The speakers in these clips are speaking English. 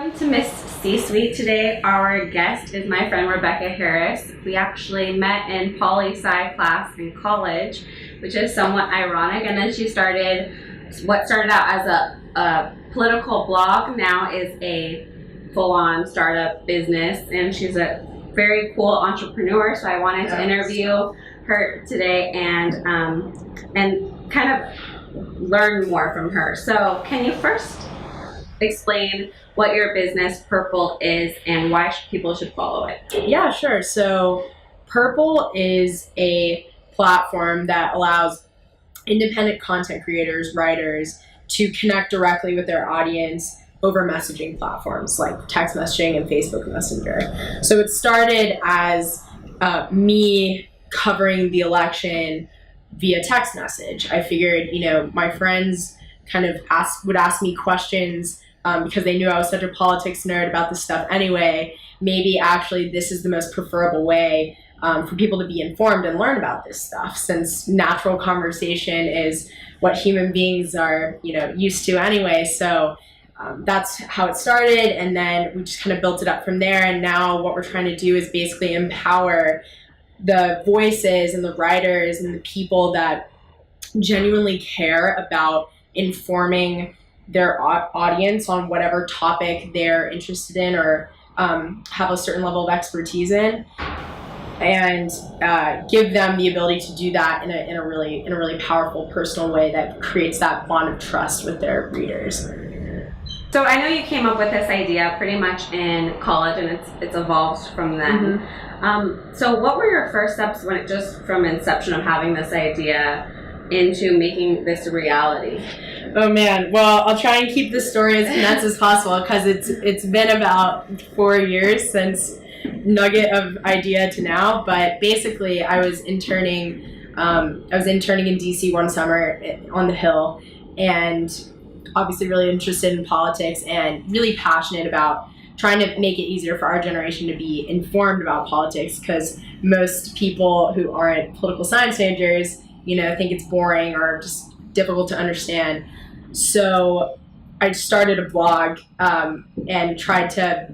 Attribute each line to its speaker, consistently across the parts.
Speaker 1: Welcome to Miss C-Suite today. Our guest is my friend Rebecca Harris. We actually met in poli-sci class in college, which is somewhat ironic. And then she started what started out as a political blog, now is a full-on startup business. And she's a very cool entrepreneur, so I wanted to interview her today and kind of learn more from her. So can you first explain what your business Purple is and why people should follow it?
Speaker 2: Yeah, sure. So Purple is a platform that allows independent content creators, writers, to connect directly with their audience over messaging platforms like text messaging and Facebook Messenger. So it started as me covering the election via text message. I figured, my friends kind of would ask me questions because they knew I was such a politics nerd about this stuff anyway. Maybe actually this is the most preferable way for people to be informed and learn about this stuff, since natural conversation is what human beings are, used to anyway. So that's how it started, and then we just kind of built it up from there. And now what we're trying to do is basically empower the voices and the writers and the people that genuinely care about informing their audience on whatever topic they're interested in or have a certain level of expertise in, and give them the ability to do that in a really powerful personal way that creates that bond of trust with their readers.
Speaker 1: So I know you came up with this idea pretty much in college, and it's evolved from then. Mm-hmm. So what were your first steps from inception of having this idea into making this a reality?
Speaker 2: Oh man, well, I'll try and keep the story as condensed as possible, because it's been about 4 years since nugget of idea to now. But basically, I was interning in DC one summer on the Hill, and obviously really interested in politics and really passionate about trying to make it easier for our generation to be informed about politics, because most people who aren't political science majors, think it's boring or just difficult to understand. So I started a blog and tried to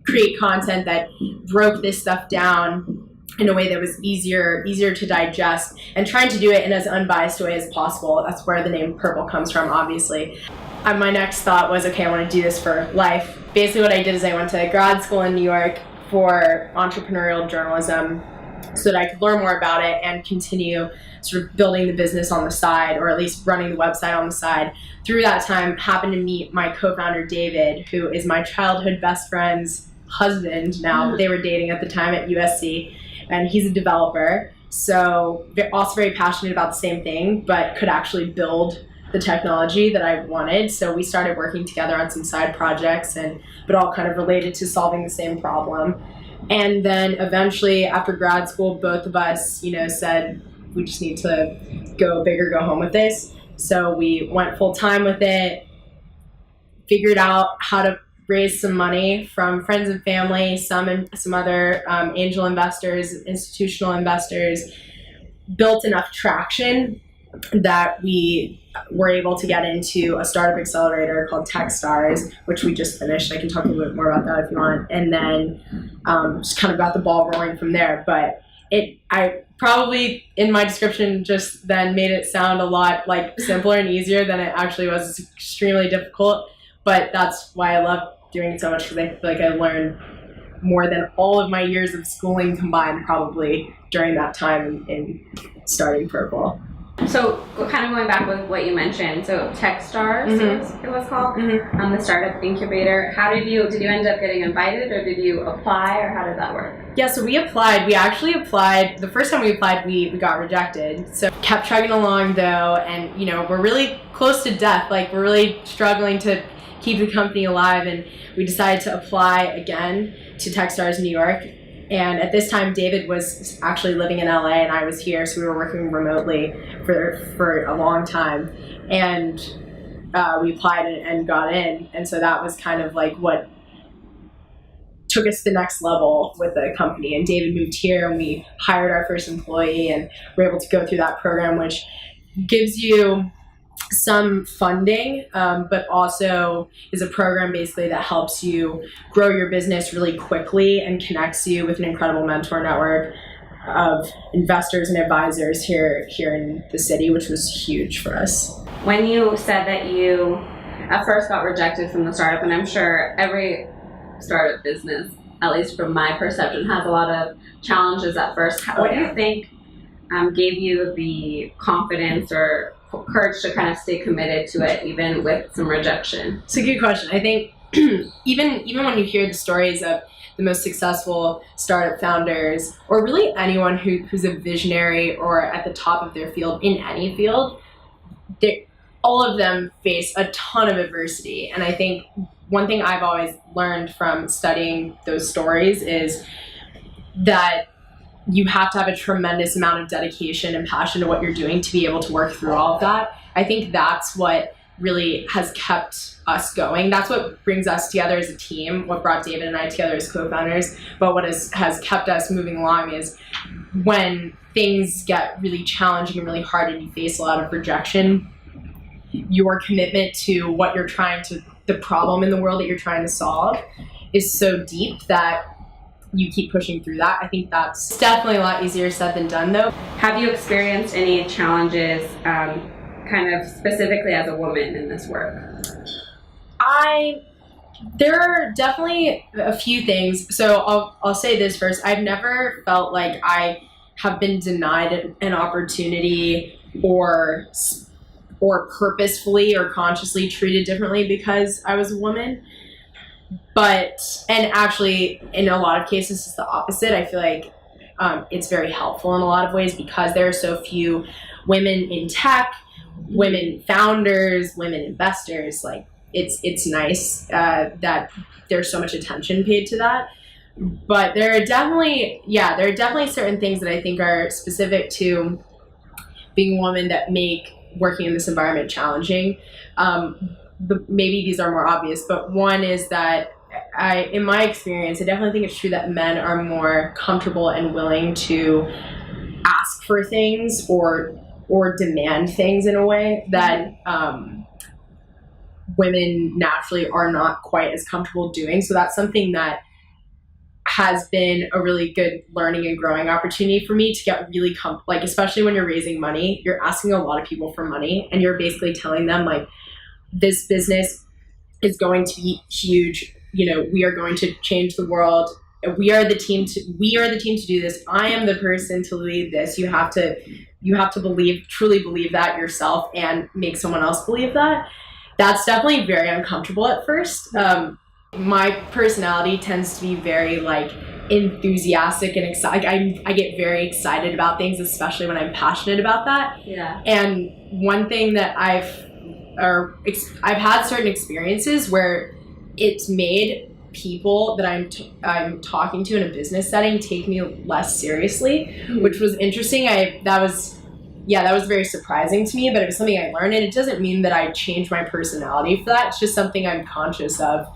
Speaker 2: create content that broke this stuff down in a way that was easier to digest, and trying to do it in as unbiased a way as possible. That's where the name Purple comes from, obviously. My next thought was, okay, I want to do this for life. Basically what I did is I went to grad school in New York for entrepreneurial journalism so that I could learn more about it and continue sort of building the business on the side, or at least running the website on the side. Through that time, happened to meet my co-founder, David, who is my childhood best friend's husband now. They were dating at the time at USC, and he's a developer. So also very passionate about the same thing, but could actually build the technology that I wanted. So we started working together on some side projects, but all kind of related to solving the same problem. And then eventually, after grad school, both of us, said we just need to go big or go home with this. So we went full time with it, figured out how to raise some money from friends and family, some other angel investors, institutional investors, built enough traction that we were able to get into a startup accelerator called Techstars, which we just finished. I can talk a little bit more about that if you want. And then just kind of got the ball rolling from there. But I probably, in my description, just then made it sound a lot like simpler and easier than it actually was. It's extremely difficult, but that's why I love doing it so much, because I feel like I learned more than all of my years of schooling combined probably during that time in starting Purple.
Speaker 1: So kind of going back with what you mentioned, so Techstars, it was called, the startup incubator. How did you end up getting invited, or did you apply, or how did that work?
Speaker 2: Yeah, so we applied. We actually applied. The first time we applied, we got rejected. So kept chugging along though, and we're really close to death. Like, we're really struggling to keep the company alive, and we decided to apply again to Techstars New York. And at this time, David was actually living in LA and I was here, so we were working remotely for a long time. And we applied and got in. And so that was kind of like what took us to the next level with the company. And David moved here, and we hired our first employee, and were able to go through that program, which gives you some funding, but also is a program basically that helps you grow your business really quickly and connects you with an incredible mentor network of investors and advisors here in the city, which was huge for us.
Speaker 1: When you said that you at first got rejected from the startup, and I'm sure every startup business, at least from my perception, has a lot of challenges at first. What do you think gave you the confidence or courage to kind of stay committed to it, even with some rejection?
Speaker 2: It's a good question. I think even when you hear the stories of the most successful startup founders, or really anyone who's a visionary or at the top of their field in any field, all of them face a ton of adversity. And I think one thing I've always learned from studying those stories is that you have to have a tremendous amount of dedication and passion to what you're doing to be able to work through all of that. I think that's what really has kept us going. That's what brings us together as a team, what brought David and I together as co-founders. But what has kept us moving along is when things get really challenging and really hard and you face a lot of rejection, your commitment to what you're the problem in the world that you're trying to solve is so deep that you keep pushing through that. I think that's definitely a lot easier said than done, though.
Speaker 1: Have you experienced any challenges kind of specifically as a woman in this work?
Speaker 2: There are definitely a few things. So I'll say this first. I've never felt like I have been denied an opportunity or purposefully or consciously treated differently because I was a woman. And actually, in a lot of cases, it's the opposite. I feel like it's very helpful in a lot of ways because there are so few women in tech, women founders, women investors. Like it's nice that there's so much attention paid to that. But there are definitely certain things that I think are specific to being a woman that make working in this environment challenging. Maybe these are more obvious, but one is that in my experience, I definitely think it's true that men are more comfortable and willing to ask for things or demand things in a way that women naturally are not quite as comfortable doing. So that's something that has been a really good learning and growing opportunity for me to get really especially when you're raising money, you're asking a lot of people for money and you're basically telling them like, this business is going to be huge. We are going to change the world. We are the team to do this. I am the person to lead this. You have to truly believe that yourself and make someone else believe that. That's definitely very uncomfortable at first. My personality tends to be very enthusiastic and excited. I get very excited about things, especially when I'm passionate about that.
Speaker 1: Yeah.
Speaker 2: And one thing that I've had certain experiences where it's made people that I'm talking to in a business setting take me less seriously, which was interesting. That was very surprising to me, but it was something I learned, and it doesn't mean that I changed my personality for that. It's just something I'm conscious of.